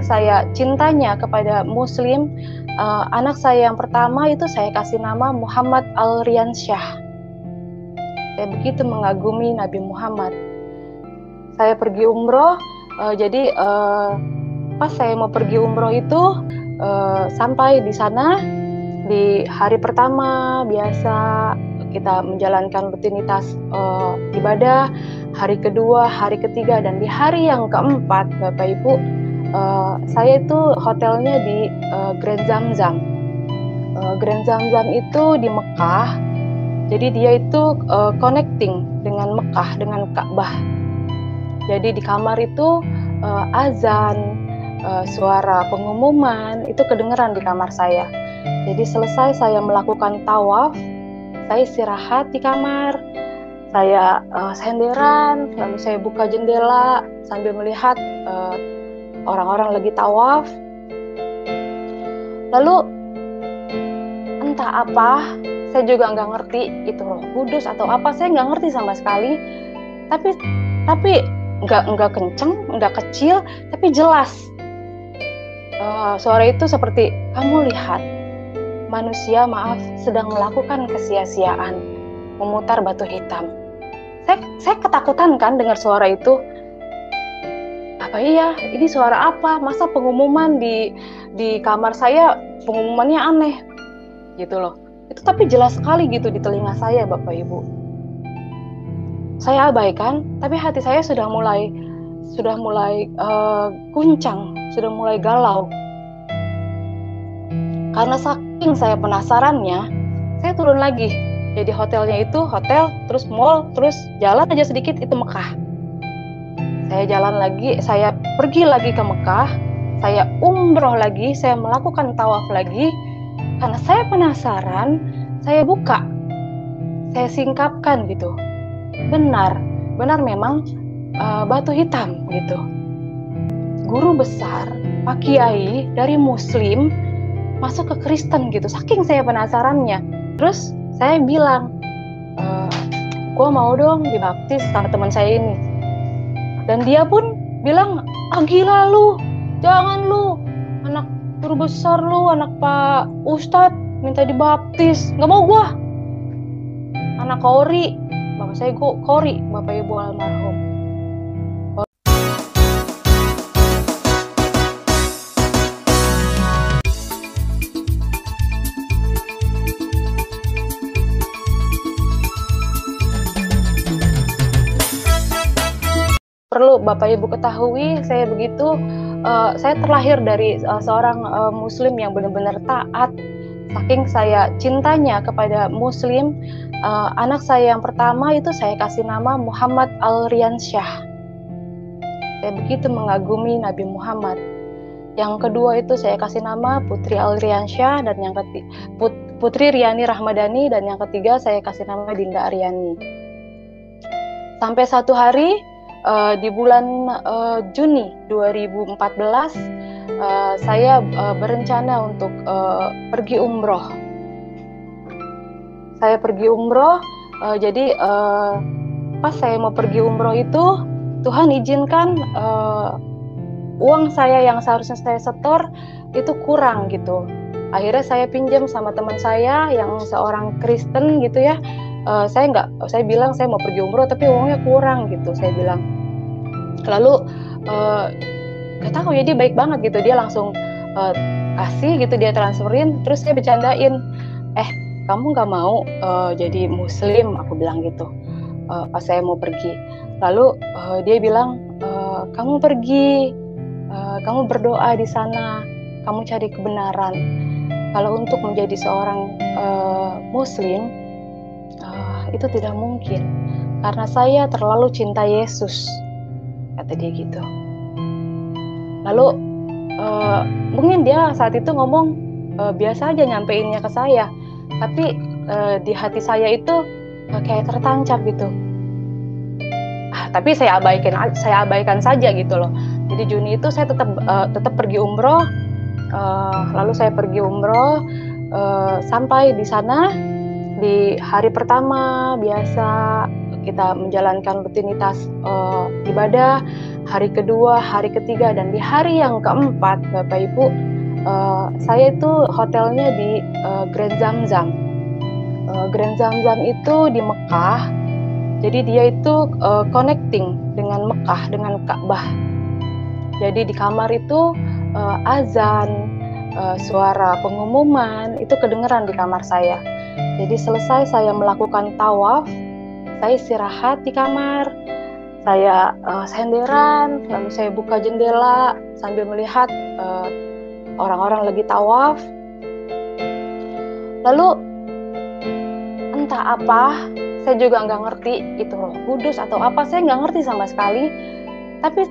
saya cintanya kepada Muslim, anak saya yang pertama itu saya kasih nama Muhammad Al-Riansyah. Saya begitu mengagumi Nabi Muhammad. Saya pergi umroh, jadi pas saya mau pergi umroh itu sampai di sana di hari pertama biasa kita menjalankan rutinitas ibadah, hari kedua, hari ketiga, dan di hari yang keempat, Bapak Ibu, saya itu hotelnya di Grand Zamzam. Grand Zamzam itu di Mekah, jadi dia itu connecting dengan Mekah, dengan Ka'bah. Jadi di kamar itu azan, suara pengumuman itu kedengeran di kamar saya. Jadi selesai saya melakukan tawaf, saya istirahat di kamar, saya senderan, lalu saya buka jendela sambil melihat orang-orang lagi tawaf. Lalu entah apa, saya juga nggak ngerti itu Roh Kudus atau apa, saya nggak ngerti sama sekali. Tapi nggak kenceng, nggak kecil, tapi jelas. Suara itu seperti, kamu lihat, manusia sedang melakukan kesia-siaan, memutar batu hitam. Saya ketakutan kan dengar suara itu. Apa iya? Ini suara apa? Masa pengumuman di kamar saya pengumumannya aneh, gitu loh. Itu tapi jelas sekali gitu di telinga saya, Bapak Ibu. Saya abaikan, tapi hati saya sudah mulai guncang, sudah mulai galau. Karena saking saya penasarannya, saya turun lagi. Jadi hotelnya itu hotel, terus mall, terus jalan aja sedikit itu Mekah. Saya jalan lagi, saya pergi lagi ke Mekah, saya umroh lagi, saya melakukan tawaf lagi. Karena saya penasaran, saya buka, saya singkapkan gitu. Benar memang batu hitam gitu. Guru besar, Pak Kiai dari Muslim masuk ke Kristen gitu, saking saya penasarannya. Terus saya bilang, gue mau dong dibaptis sama teman saya ini. Dan dia pun bilang, gila lu, jangan lu, anak guru besar lu, anak Pak Ustadz minta dibaptis, nggak mau gue. Anak Kori, bapak saya Kori, bapak ibu almarhum. Perlu Bapak Ibu ketahui, saya terlahir dari seorang Muslim yang benar-benar taat. Saking saya cintanya kepada Muslim, anak saya yang pertama itu saya kasih nama Muhammad Al-Riansyah. Saya begitu mengagumi Nabi Muhammad. Yang kedua itu saya kasih nama Putri Al-Riansyah, dan yang ketiga Putri Riani Rahmadani, dan yang ketiga saya kasih nama Dinda Aryani. Sampai satu hari di bulan Juni 2014 saya berencana untuk pergi umroh. Saya pergi umroh, jadi pas saya mau pergi umroh itu Tuhan izinkan uang saya yang seharusnya saya setor itu kurang gitu. Akhirnya saya pinjam sama teman saya yang seorang Kristen gitu ya. Saya bilang saya mau pergi umroh tapi uangnya kurang gitu, saya bilang. Lalu gak tahu ya, dia baik banget gitu, dia langsung kasih gitu, dia transferin. Terus saya bercandain, kamu gak mau jadi Muslim, aku bilang gitu pas saya mau pergi. Lalu dia bilang, kamu pergi, kamu berdoa di sana, kamu cari kebenaran. Kalau untuk menjadi seorang Muslim itu tidak mungkin, karena saya terlalu cinta Yesus, kata dia gitu. Lalu mungkin dia saat itu ngomong biasa aja nyampeinnya ke saya, tapi di hati saya itu kayak tertancap gitu. Tapi saya abaikan saja gitu loh. Jadi Juni itu saya tetap pergi umroh. Lalu saya pergi umroh, sampai di sana di hari pertama biasa kita menjalankan rutinitas ibadah, hari kedua, hari ketiga, dan di hari yang keempat, Bapak Ibu, saya itu hotelnya di Grand Zamzam. Grand Zamzam itu di Mekah, jadi dia itu connecting dengan Mekah, dengan Ka'bah. Jadi di kamar itu azan, suara pengumuman itu kedengeran di kamar saya. Jadi selesai saya melakukan tawaf, saya istirahat di kamar, saya senderan, lalu saya buka jendela sambil melihat orang-orang lagi tawaf. Lalu entah apa, saya juga nggak ngerti itu Roh Kudus atau apa, saya nggak ngerti sama sekali. Tapi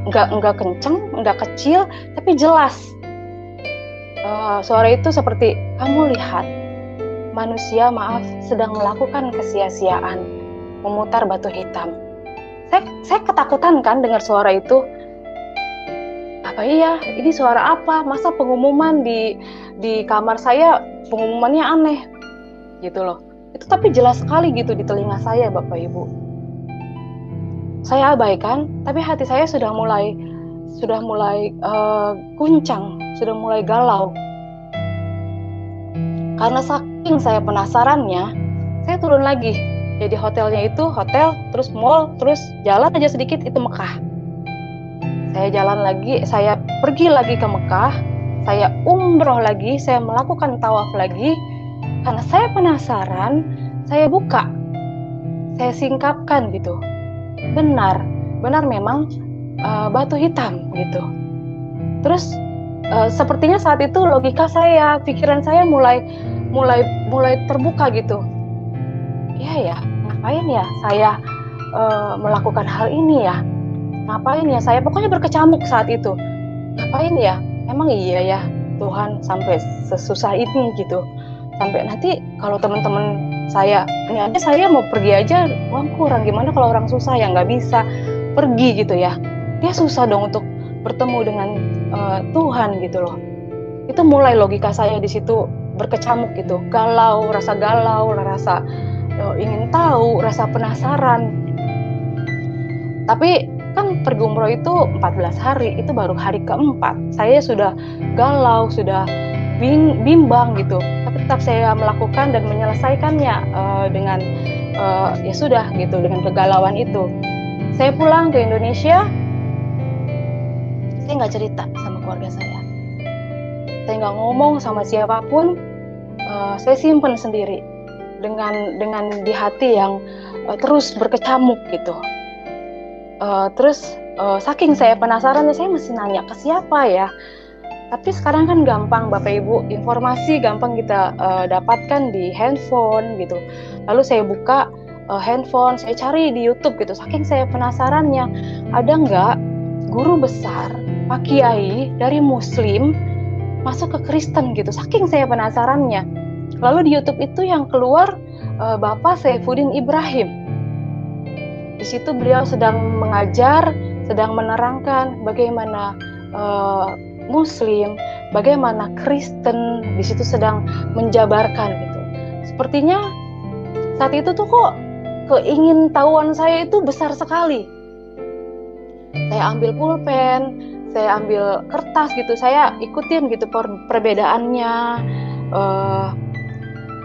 nggak kenceng, nggak kecil, tapi jelas. Suara itu seperti, kamu lihat, manusia sedang melakukan kesia-siaan, memutar batu hitam. Saya ketakutan kan dengar suara itu. Apa iya? Ini suara apa? Masa pengumuman di kamar saya pengumumannya aneh, gitu loh. Itu tapi jelas sekali gitu di telinga saya, Bapak Ibu. Saya abaikan, tapi hati saya sudah mulai guncang, sudah mulai galau. Karena saking saya penasarannya, saya turun lagi. Jadi hotelnya itu hotel, terus mall, terus jalan aja sedikit itu Mekah. Saya jalan lagi, saya pergi lagi ke Mekah, saya umroh lagi, saya melakukan tawaf lagi. Karena saya penasaran, saya buka, saya singkapkan gitu. Benar memang batu hitam gitu. Terus sepertinya saat itu logika saya, pikiran saya mulai terbuka gitu. Iya ya, ngapain ya saya melakukan hal ini ya? Ngapain ya saya? Pokoknya berkecamuk saat itu. Ngapain ya? Emang iya ya Tuhan sampai sesusah ini gitu. Sampai nanti kalau teman-teman saya, ini aja saya mau pergi aja, uang kurang. Gimana kalau orang susah yang nggak bisa pergi gitu ya? Dia susah dong untuk bertemu dengan Tuhan gitu loh. Itu mulai logika saya di situ berkecamuk gitu, galau, rasa ingin tahu, rasa penasaran. Tapi kan pergi umroh itu 14 hari, itu baru hari keempat. Saya sudah galau, sudah bimbang gitu. Tapi tetap saya melakukan dan menyelesaikannya dengan ya sudah gitu, dengan kegalauan itu. Saya pulang ke Indonesia, saya nggak cerita sama keluarga saya. Saya nggak ngomong sama siapapun, saya simpen sendiri dengan di hati yang terus berkecamuk gitu. Terus saking saya penasaran, saya mesti nanya ke siapa ya. Tapi sekarang kan gampang Bapak Ibu, informasi gampang kita dapatkan di handphone gitu. Lalu saya buka handphone, saya cari di YouTube gitu. Saking saya penasarannya, ada nggak guru besar, Pak Kiai dari Muslim masuk ke Kristen gitu. Saking saya penasarannya. Lalu di YouTube itu yang keluar Bapak Saifuddin Ibrahim. Di situ beliau sedang mengajar, sedang menerangkan bagaimana Muslim, bagaimana Kristen, di situ sedang menjabarkan gitu. Sepertinya saat itu tuh kok keingintahuan saya itu besar sekali. Saya ambil pulpen, saya ambil kertas gitu, saya ikutin gitu perbedaannya.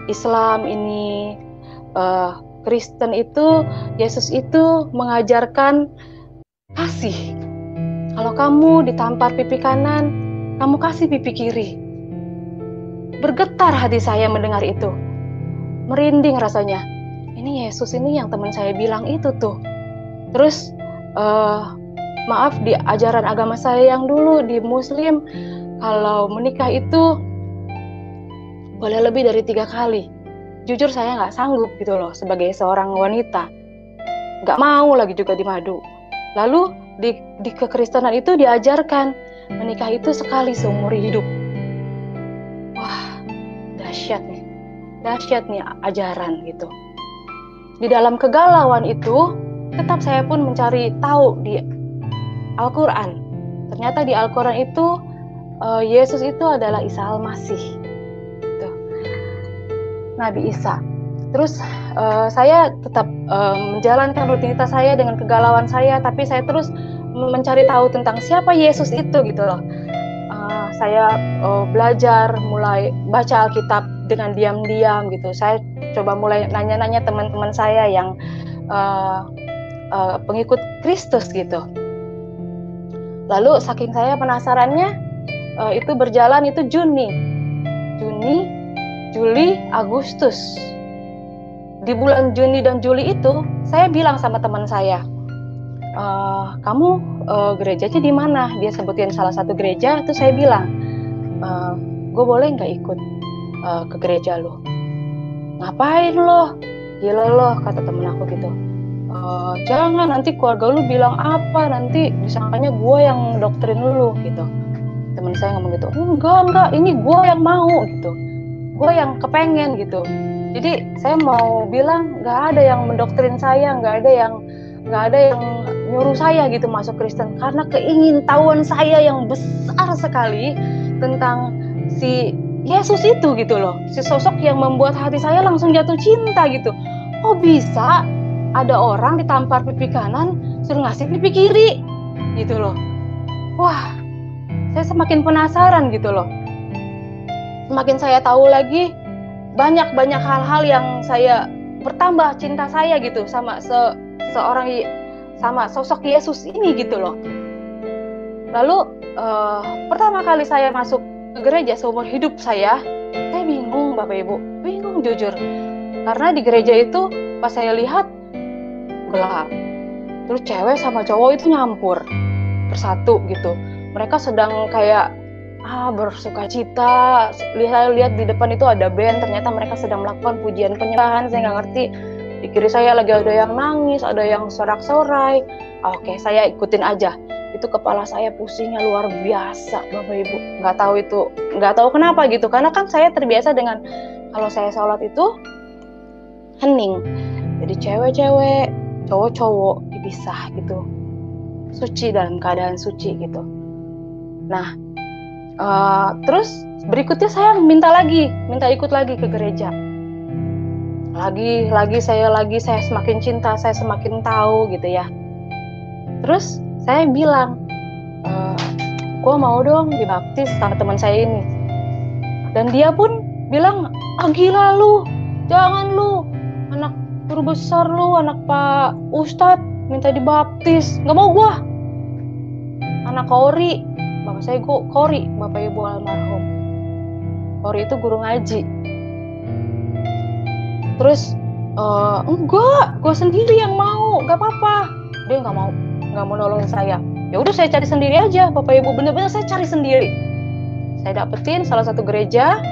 Islam ini, Kristen itu, Yesus itu mengajarkan kasih. Kalau kamu ditampar pipi kanan, kamu kasih pipi kiri. Bergetar hati saya mendengar itu. Merinding rasanya. Ini Yesus ini yang teman saya bilang itu tuh. Terus, maaf di ajaran agama saya yang dulu di Muslim, kalau menikah itu boleh lebih dari 3 kali. Jujur saya nggak sanggup gitu loh sebagai seorang wanita. Nggak mau lagi juga dimadu. Lalu di kekristenan itu diajarkan menikah itu sekali seumur hidup. Wah, dahsyat nih ajaran gitu. Di dalam kegalauan itu, tetap saya pun mencari tahu di Al-Quran. Ternyata di Al-Quran itu Yesus itu adalah Isa Al-Masih. Nabi Isa. Terus saya tetap menjalankan rutinitas saya dengan kegalauan saya, tapi saya terus mencari tahu tentang siapa Yesus itu gitu loh. Saya belajar, mulai baca Alkitab dengan diam-diam gitu. Saya coba mulai nanya-nanya teman-teman saya yang pengikut Kristus gitu. Lalu saking saya penasarannya, itu berjalan itu Juni, Juli, Agustus. Di bulan Juni dan Juli itu, saya bilang sama teman saya, kamu gerejanya di mana? Dia sebutin salah satu gereja, itu saya bilang, gue boleh nggak ikut ke gereja lo? Ngapain lo? Gila lo, kata temen aku gitu. Jangan, nanti keluarga lu bilang apa, nanti disangkanya gue yang doktrin lu gitu. Temen saya ngomong gitu, enggak, ini gue yang mau gitu, gue yang kepengen gitu. Jadi saya mau bilang nggak ada yang mendoktrin saya, nggak ada yang nyuruh saya gitu masuk Kristen, karena keingintahuan saya yang besar sekali tentang si Yesus itu gitu loh, si sosok yang membuat hati saya langsung jatuh cinta gitu. Oh bisa ada orang ditampar pipi kanan suruh ngasih pipi kiri gitu loh. Wah, saya semakin penasaran gitu loh. Semakin saya tahu lagi, banyak hal-hal yang saya bertambah cinta saya gitu sama sama sosok Yesus ini gitu loh. Lalu pertama kali saya masuk ke gereja seumur hidup saya bingung Bapak Ibu, bingung jujur. Karena di gereja itu pas saya lihat gelap. Terus cewek sama cowok itu nyampur bersatu gitu. Mereka sedang kayak bersuka cita. Saya lihat di depan itu ada band, ternyata mereka sedang melakukan pujian penyembahan. Saya nggak ngerti. Di kiri saya lagi ada yang nangis, ada yang sorak-sorai. Oke, saya ikutin aja. Itu kepala saya pusingnya luar biasa, Bapak Ibu. Nggak tahu kenapa gitu. Karena kan saya terbiasa dengan kalau saya sholat itu hening. Jadi cewek-cewek, cowok-cowok dipisah gitu. Suci, dalam keadaan suci gitu. Nah, terus berikutnya saya minta ikut lagi ke gereja. Lagi saya semakin cinta, saya semakin tahu gitu ya. Terus saya bilang, gue mau dong dibaptis sama teman saya ini. Dan dia pun bilang, gila lu, jangan lu, anak guru besar lu, anak Pak Ustadz minta dibaptis, nggak mau gue. Anak Kori, bapak saya Kori, bapak ibu almarhum. Kori itu guru ngaji. Terus enggak, gue sendiri yang mau, nggak apa-apa. Dia nggak mau nolongin saya. Ya udah saya cari sendiri aja, bapak ibu, bener-bener saya cari sendiri. Saya dapetin salah satu gereja.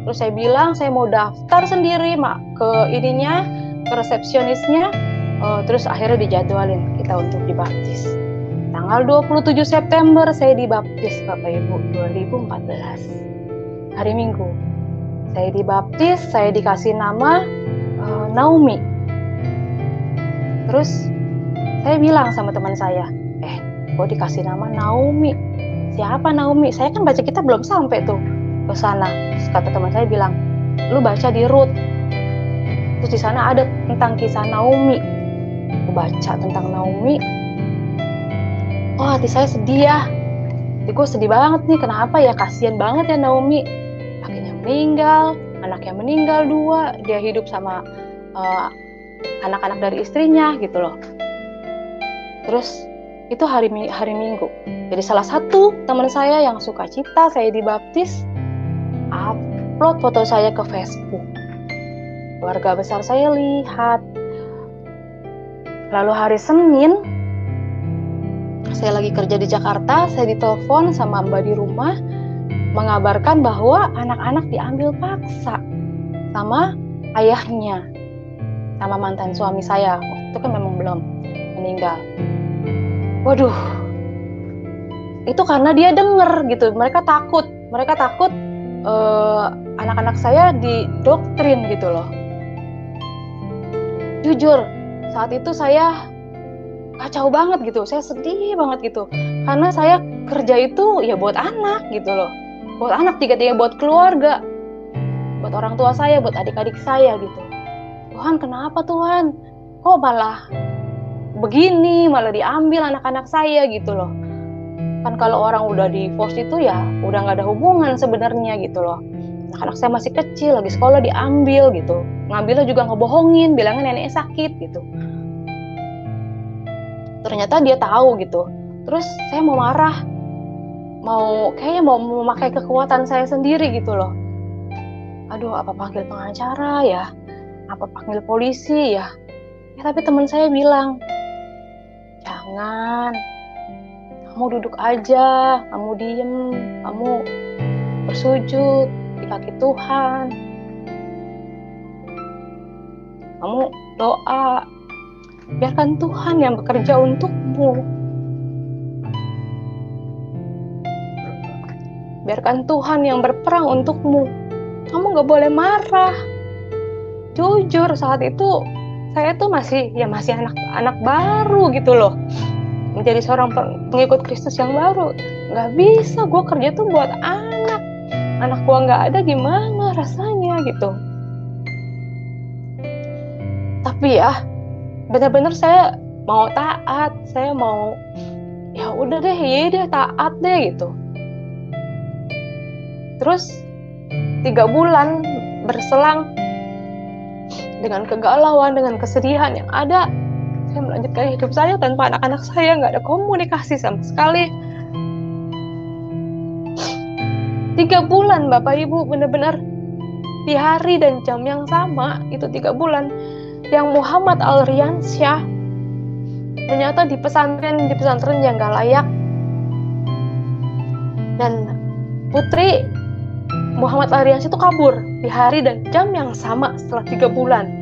Terus saya bilang saya mau daftar sendiri ke resepsionisnya. Terus akhirnya dijadwalin kita untuk dibaptis. Tanggal 27 September saya dibaptis Bapak Ibu 2014. Hari Minggu. Saya dibaptis, saya dikasih nama Naomi. Terus saya bilang sama teman saya, gue dikasih nama Naomi. Siapa Naomi? Saya kan baca kitab belum sampai tuh ke sana. Terus kata teman saya bilang, lu baca di Rut. Terus di sana ada tentang kisah Naomi. Aku baca tentang Naomi. Oh, hati saya sedih ya. Jadi gue sedih banget nih. Kenapa ya? Kasian banget ya Naomi. Lakinya meninggal, anaknya meninggal 2. Dia hidup sama anak-anak dari istrinya gitu loh. Terus itu hari Minggu. Jadi salah satu teman saya yang suka cita saya dibaptis upload foto saya ke Facebook. Keluarga besar saya lihat. Lalu hari Senin saya lagi kerja di Jakarta, saya ditelepon sama mbak di rumah mengabarkan bahwa anak-anak diambil paksa sama ayahnya, sama mantan suami saya. Waktu itu kan memang belum meninggal. Waduh, itu karena dia denger gitu. Mereka takut anak-anak saya didoktrin gitu loh. Jujur, saat itu saya kacau banget gitu. Saya sedih banget gitu. Karena saya kerja itu ya buat anak gitu loh. Buat anak, tiga-tiga buat keluarga. Buat orang tua saya, buat adik-adik saya gitu. Tuhan kenapa Tuhan? Kok malah begini, malah diambil anak-anak saya gitu loh. Kan kalau orang udah divorce itu ya udah nggak ada hubungan sebenarnya gitu loh. Anak-anak saya masih kecil, lagi sekolah diambil gitu. Ngambilnya juga ngebohongin, bilangnya neneknya sakit gitu. Ternyata dia tahu gitu. Terus saya mau marah, kayaknya mau memakai kekuatan saya sendiri gitu loh. Aduh, apa panggil pengacara ya? Apa panggil polisi ya? Tapi teman saya bilang, jangan, kamu duduk aja, kamu diem, kamu bersujud di kaki Tuhan, kamu doa, biarkan Tuhan yang bekerja untukmu, biarkan Tuhan yang berperang untukmu, kamu gak boleh marah. Jujur saat itu saya tuh masih anak baru gitu loh, menjadi seorang pengikut Kristus yang baru. Nggak bisa gue kerja tuh buat anak gue nggak ada gimana rasanya gitu. Tapi ya benar-benar saya mau taat, saya mau ya udah deh, iya deh taat deh gitu. Terus 3 bulan berselang, dengan kegalauan, dengan kesedihan yang ada, saya melanjutkan hidup saya tanpa anak-anak saya, nggak ada komunikasi sama sekali. 3 bulan Bapak Ibu, benar-benar di hari dan jam yang sama, itu 3 bulan, yang Muhammad Alriansyah ternyata di pesantren yang nggak layak, dan putri Muhammad Alriansyah itu kabur di hari dan jam yang sama setelah 3 bulan.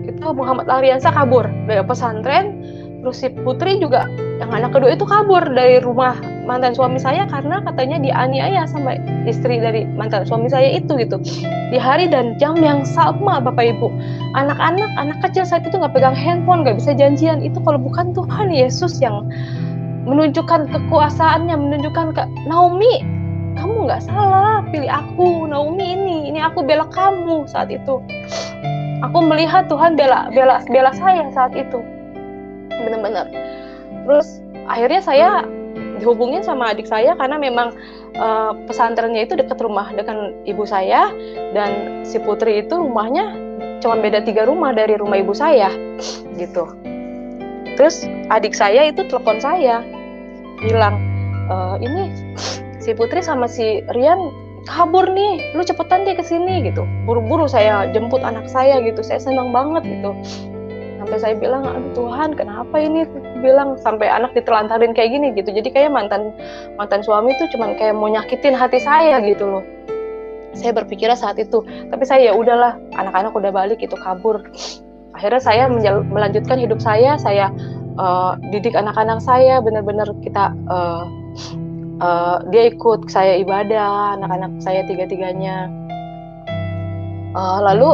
Itu Muhammad Alriansyah kabur dari pesantren, terus si putri juga, yang anak kedua itu kabur dari rumah mantan suami saya karena katanya dianiaya sama istri dari mantan suami saya itu gitu. Di hari dan jam yang sama Bapak Ibu. Anak kecil saat itu nggak pegang handphone, nggak bisa janjian. Itu kalau bukan Tuhan Yesus yang menunjukkan kekuasaannya, menunjukkan ke Naomi, kamu nggak salah, pilih aku, Naomi ini aku bela kamu saat itu. Aku melihat Tuhan bela saya saat itu, benar-benar. Terus akhirnya saya dihubungin sama adik saya karena memang pesantrennya itu dekat ibu saya, dan si putri itu rumahnya cuma beda 3 rumah dari rumah ibu saya, gitu. Terus adik saya itu telepon saya, bilang, ini si Putri sama si Rian kabur nih, lu cepetan deh kesini gitu. Buru-buru saya jemput anak saya gitu, saya senang banget gitu. Sampai saya bilang, aduh Tuhan kenapa ini, bilang sampai anak ditelantarin kayak gini gitu. Jadi kayak mantan suami itu cuman kayak mau nyakitin hati saya gitu loh. Saya berpikirnya saat itu, tapi saya ya udahlah, anak-anak udah balik itu kabur. Akhirnya saya melanjutkan hidup saya didik anak-anak saya, benar-benar kita dia ikut saya ibadah, anak-anak saya 3-3-nya. Lalu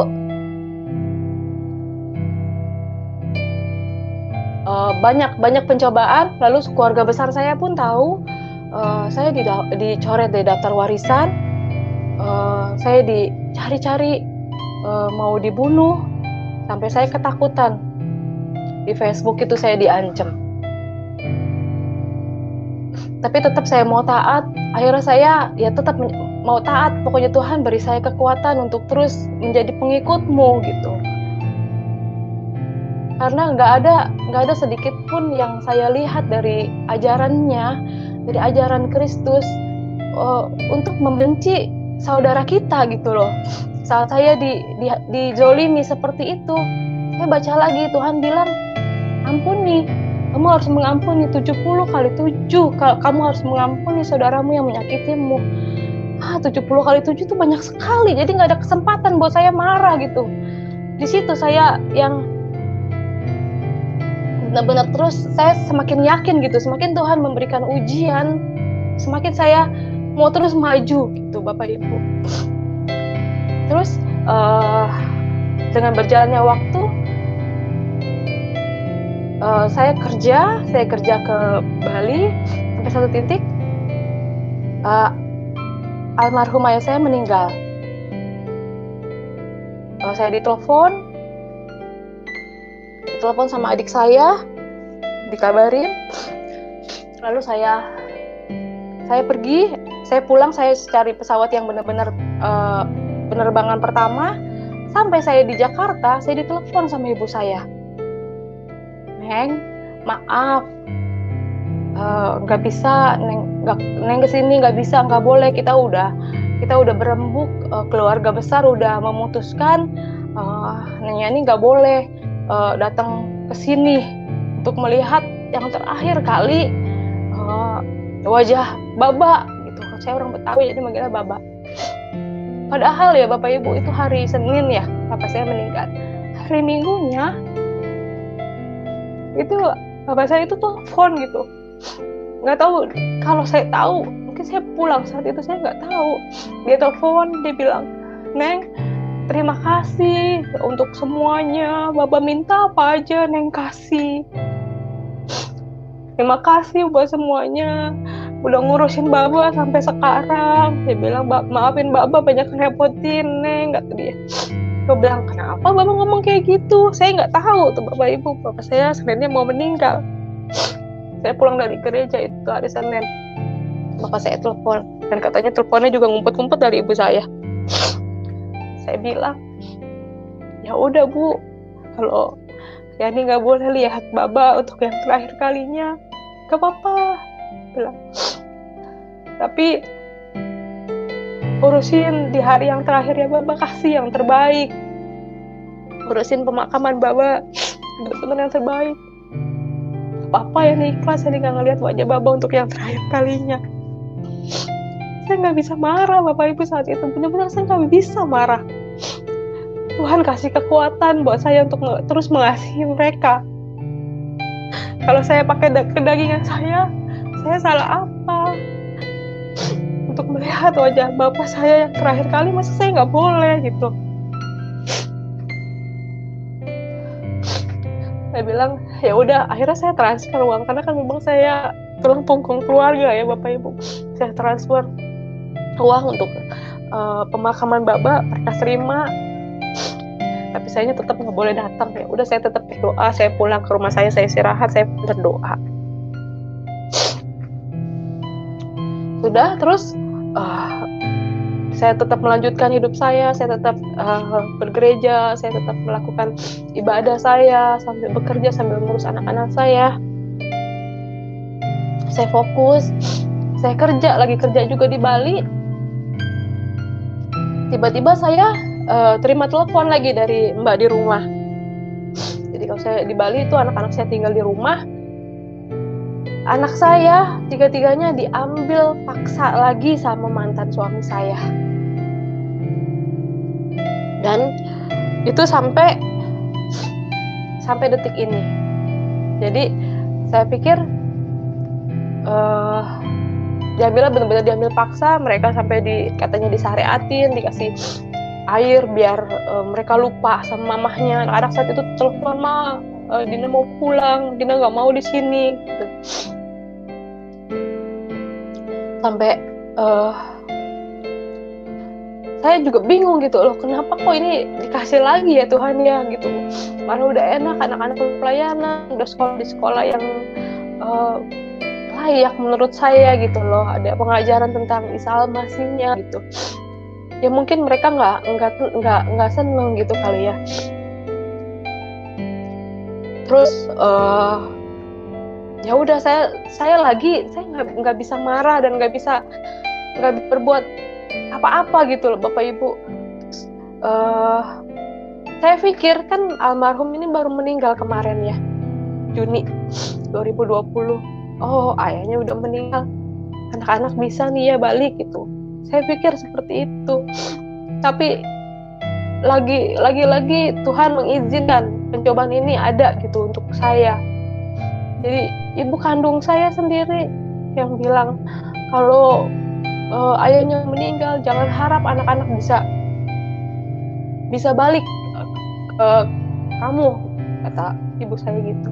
banyak pencobaan, lalu keluarga besar saya pun tahu saya dicoret dari daftar warisan, saya dicari-cari mau dibunuh, sampai saya ketakutan. Di Facebook itu saya diancam. Tapi tetap saya mau taat. Akhirnya saya ya tetap mau taat. Pokoknya Tuhan beri saya kekuatan untuk terus menjadi pengikut-Mu gitu. Karena nggak ada sedikit pun yang saya lihat dari ajarannya, dari ajaran Kristus untuk membenci saudara kita gitu loh. Saat saya dizolimi seperti itu, saya baca lagi, Tuhan bilang, ampuni, kamu harus mengampuni 70 kali 7, kamu harus mengampuni saudaramu yang menyakitimu. 70 kali 7 itu banyak sekali, jadi nggak ada kesempatan buat saya marah gitu. Di situ saya yang benar-benar terus saya semakin yakin gitu, semakin Tuhan memberikan ujian, semakin saya mau terus maju gitu Bapak Ibu. Terus dengan berjalannya waktu, saya kerja ke Bali sampai satu titik almarhum ayah saya meninggal. Saya ditelepon, Ditelepon sama adik saya, dikabarin. Lalu saya pergi, saya pulang, saya cari pesawat yang benar-benar penerbangan pertama. Sampai saya di Jakarta, saya ditelepon sama ibu saya. Neng, maaf, nggak bisa, Neng kesini nggak bisa, nggak boleh. Kita udah berembuk, keluarga besar udah memutuskan Neng Yani nggak boleh datang ke sini untuk melihat yang terakhir kali wajah Baba gitu. Saya orang Betawi jadi manggilnya Baba. Padahal ya Bapak Ibu, itu hari Senin ya Bapak saya meninggal. Hari Minggunya itu Bapak saya itu telepon gitu. Nggak tahu, kalau saya tahu mungkin saya pulang saat itu, saya nggak tahu. Dia telepon, dia bilang, Neng, terima kasih untuk semuanya. Bapak minta apa aja Neng kasih. Terima kasih buat semuanya, udah ngurusin Baba sampai sekarang. Dia bilang, maafin Baba banyak ngerepotin Neng, kata dia. Gue bilang, kenapa Baba ngomong kayak gitu? Saya nggak tahu tuh Bapak Ibu, Bapak saya Seninnya mau meninggal. Saya pulang dari gereja itu hari Senin. Bapak saya telepon, dan katanya teleponnya juga ngumpet-ngumpet dari ibu saya. Saya bilang, ya udah Bu, kalau Yani nggak boleh lihat Baba untuk yang terakhir kalinya, gak apa-apa, bilang. Tapi urusin di hari yang terakhir ya Baba, kasih yang terbaik. Urusin pemakaman Baba, benar-benar yang terbaik. Apa ya nih, ikhlas saya nggak ngelihat wajah Baba untuk yang terakhir kalinya. Saya nggak bisa marah Bapak Ibu saat itu, benar-benar saya nggak bisa marah. Tuhan kasih kekuatan buat saya untuk terus mengasihi mereka. Kalau saya pakai kedagingan saya salah apa? Untuk melihat wajah Bapak saya yang terakhir kali, masa saya nggak boleh gitu? Saya bilang, ya udah, akhirnya saya transfer uang, karena kan memang saya tulang punggung keluarga ya Bapak Ibu. Saya transfer uang untuk pemakaman Baba, mereka terima. Tapi saya tetap nggak boleh datang. Ya udah, saya tetap berdoa. Saya pulang ke rumah saya istirahat, saya berdoa. Sudah, terus saya tetap melanjutkan hidup saya tetap bergereja, saya tetap melakukan ibadah saya sambil bekerja, sambil ngurus anak-anak saya. Saya fokus, saya kerja juga di Bali. Tiba-tiba saya terima telepon lagi dari Mbak di rumah. Jadi kalau saya di Bali itu anak-anak saya tinggal di rumah. Anak saya tiga-tiganya diambil paksa lagi sama mantan suami saya. Dan itu sampai detik ini. Jadi saya pikir diambilnya benar-benar diambil paksa. Mereka sampai katanya disyariatin, dikasih air biar mereka lupa sama mamahnya. Anak saat itu telepon, Ma, Dina mau pulang, Dina nggak mau di sini. Gitu. Sampai saya juga bingung gitu loh, kenapa kok ini dikasih lagi ya Tuhan ya gitu. Malah udah enak, anak-anak pelayanan, udah sekolah di sekolah yang layak menurut saya gitu loh. Ada pengajaran tentang Isa Al-Masihnya gitu. Ya mungkin mereka nggak seneng gitu kali ya. Terus ya udah, saya nggak bisa marah dan nggak berbuat apa-apa gitu loh Bapak Ibu. Saya pikir kan almarhum ini baru meninggal kemarin ya, Juni 2020. Oh, ayahnya udah meninggal, anak-anak bisa nih ya balik gitu. Saya pikir seperti itu. Tapi lagi Tuhan mengizinkan pencobaan ini ada gitu untuk saya. Jadi ibu kandung saya sendiri yang bilang kalau ayahnya meninggal, jangan harap anak-anak bisa balik ke kamu, kata ibu saya gitu.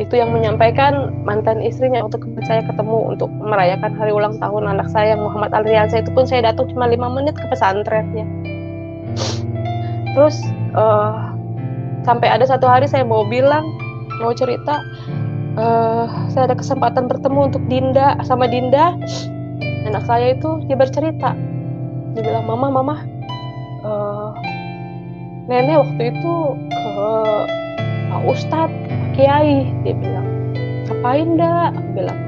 Itu yang menyampaikan mantan istrinya untuk saya ketemu untuk merayakan hari ulang tahun anak saya Muhammad Alriansa. Itu pun saya datang cuma 5 menit ke pesantrennya. Terus Sampai ada satu hari saya mau cerita, saya ada kesempatan bertemu untuk Dinda, anak saya itu. Dia bercerita, dia bilang, mama, nenek waktu itu ke Pak Ustadz, Pak Kiai. Dia bilang, ngapain dak? Aku bilang,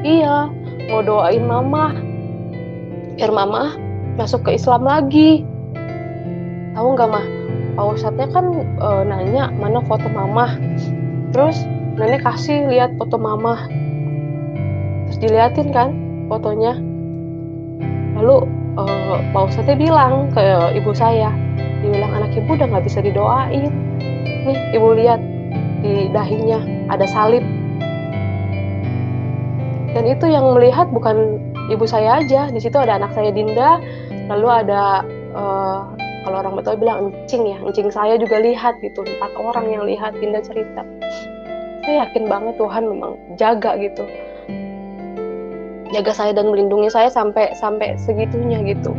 iya, mau doain mama biar mama masuk ke Islam lagi. Tahu nggak mah, Pak Ustadznya kan nanya mana foto mama. Terus nenek kasih lihat foto mama, terus diliatin kan fotonya. Lalu Pak Ustadznya bilang ke ibu saya, dia bilang, anak ibu udah nggak bisa didoain. Nih ibu lihat di dahinya ada salib. Dan itu yang melihat bukan ibu saya aja, di situ ada anak saya Dinda, lalu ada kalau orang Betawi bilang encing saya juga lihat gitu, 4 orang yang lihat Dinda cerita. Saya yakin banget Tuhan memang jaga gitu, jaga saya dan melindungi saya sampai segitunya gitu.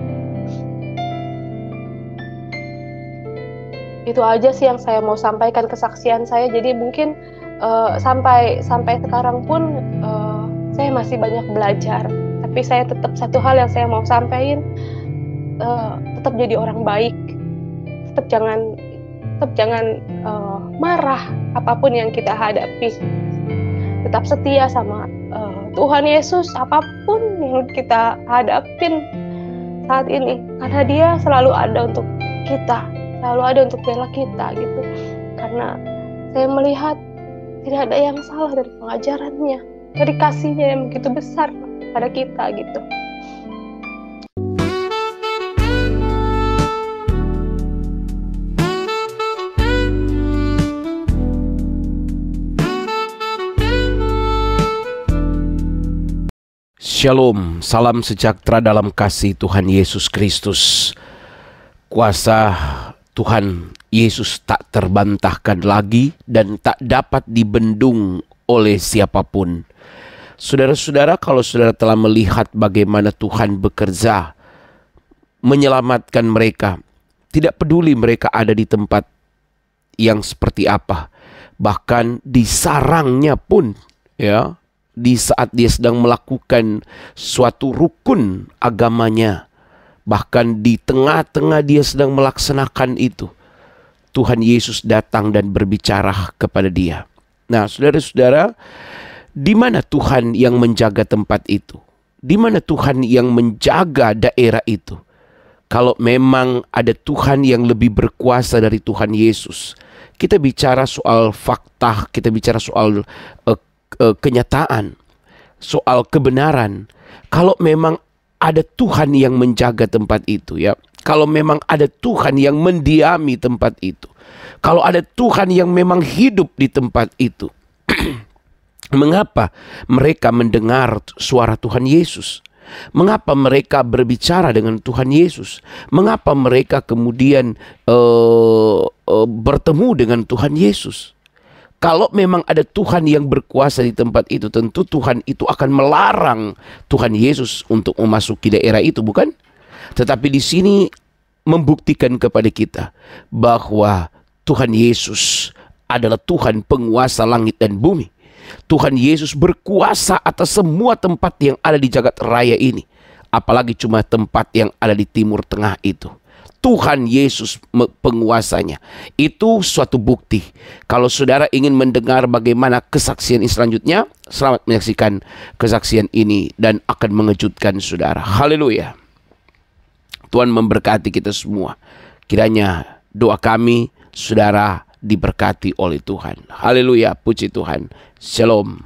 Itu aja sih yang saya mau sampaikan, kesaksian saya. Jadi mungkin sampai sekarang pun saya masih banyak belajar, tapi saya tetap satu hal yang saya mau sampaikan, tetap jadi orang baik, tetap jangan marah apapun yang kita hadapi, tetap setia sama Tuhan Yesus apapun yang kita hadapin saat ini, karena Dia selalu ada untuk kita, selalu ada untuk bela kita gitu. Karena saya melihat tidak ada yang salah dari pengajarannya, dari kasihnya yang begitu besar pada kita gitu. Shalom, salam sejahtera dalam kasih Tuhan Yesus Kristus. Kuasa Tuhan Yesus tak terbantahkan lagi dan tak dapat dibendung oleh siapapun. Saudara-saudara, kalau saudara telah melihat bagaimana Tuhan bekerja menyelamatkan mereka, tidak peduli mereka ada di tempat yang seperti apa, bahkan di sarangnya pun, ya, di saat dia sedang melakukan suatu rukun agamanya, bahkan di tengah-tengah dia sedang melaksanakan itu, Tuhan Yesus datang dan berbicara kepada dia. Nah, saudara-saudara, di mana Tuhan yang menjaga tempat itu? Di mana Tuhan yang menjaga daerah itu? Kalau memang ada Tuhan yang lebih berkuasa dari Tuhan Yesus, kita bicara soal fakta, kita bicara soal kenyataan, soal kebenaran. Kalau memang ada Tuhan yang menjaga tempat itu, ya, kalau memang ada Tuhan yang mendiami tempat itu, kalau ada Tuhan yang memang hidup di tempat itu, mengapa mereka mendengar suara Tuhan Yesus? Mengapa mereka berbicara dengan Tuhan Yesus? Mengapa mereka kemudian bertemu dengan Tuhan Yesus? Kalau memang ada Tuhan yang berkuasa di tempat itu, tentu Tuhan itu akan melarang Tuhan Yesus untuk memasuki daerah itu, bukan? Tetapi di sini membuktikan kepada kita bahwa Tuhan Yesus adalah Tuhan penguasa langit dan bumi. Tuhan Yesus berkuasa atas semua tempat yang ada di jagat raya ini, apalagi cuma tempat yang ada di Timur Tengah itu. Tuhan Yesus penguasanya. Itu suatu bukti. Kalau saudara ingin mendengar bagaimana kesaksian ini selanjutnya, selamat menyaksikan kesaksian ini dan akan mengejutkan saudara. Haleluya. Tuhan memberkati kita semua. Kiranya doa kami, saudara diberkati oleh Tuhan. Haleluya, puji Tuhan. Shalom.